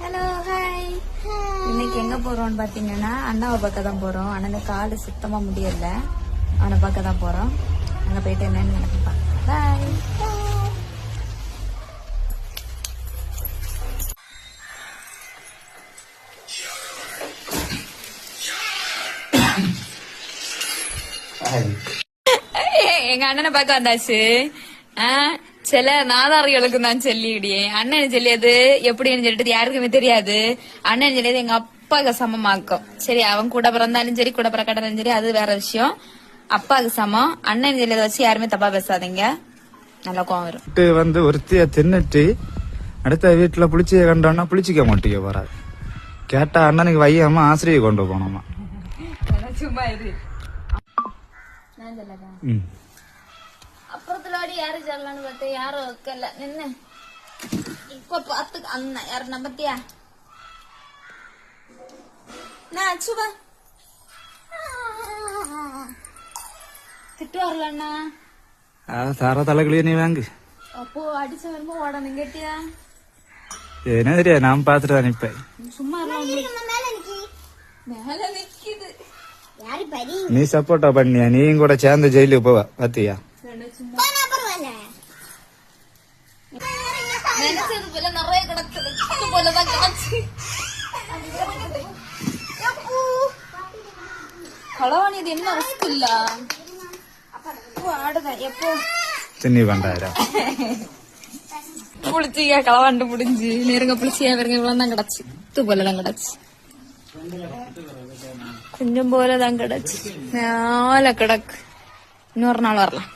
Hello hi. இன்னைக்கு எங்க போறோம்னு பாத்தீங்கன்னா அண்ணாவை பார்க்க தான் போறோம். அண்ணன் காலு சுத்தமா முடியல, அவனை பார்க்க தான் போறோம். அங்க போயிட்டு என்னன்னு எனக்கு பாய். எங்க அண்ணனை பார்க்க வந்தாச்சு. சில நாதாரிகளுக்கு தான் சொல்லிவிடியே. அண்ணன் சொல்லியது எப்படின்னு சொல்லிட்டு யாருக்குமே தெரியாது. அண்ணன் சொல்லியது எங்க அப்பாவுக்கு சமமாக்கும். சரி, அவன் கூட பிறந்தாலும் சரி கூட பிறக்கட்டாலும் சரி, அது வேற விஷயம். அப்பாவுக்கு சமம். அண்ணன் சொல்லியதை வச்சு யாருமே தப்பா பேசாதீங்க, நல்லா கோவம் வரும். வந்து ஒருத்திய தின்னுட்டு அடுத்த வீட்டுல புளிச்சிய கண்டோம்னா புளிச்சிக்க மாட்டீங்க போறாரு. கேட்டா அண்ணனுக்கு வையாம ஆசிரியை கொண்டு போனோமா. சும்மா இது அப்புறத்துலோடி யாரு சொல்லலான்னு பார்த்தேன், யாரும் வைக்கல. நின்னு இப்ப பாத்து அண்ணா யாரு நம்பத்தியா நான் அச்சுவா திட்டு வரலண்ணா. சாரா தலைகளிய நீ வாங்கு. அப்போ அடிச்ச வரும்போ ஓடணும் கேட்டியா? என்ன தெரியா, நான் பாத்துட்டு நிப்பேன். சும்மா மேல நிக்குது. நீ சப்போர்ட்டா பண்ணியா? நீயும் கூட சேர்ந்து ஜெயிலுக்கு போவ பாத்தியா? நினைச்சது போல நிறைய கிடக்கு போலதான் கிடச்சு. களவாணி இது என்ன ரிஸ்க் இல்ல. ஆடுதான் எப்போ சின்னி பண்டாயிரம் புளிச்சியா களவாண்டு முடிஞ்சு நெருங்க புளிச்சியா வருங்க இவ்வளவுதான் கிடச்சு. இது போலதான் கிடச்சு, கொஞ்சம் போலதான் கிடச்சு. மேல கிடக்கு. இன்னொரு நாள் வரலாம்.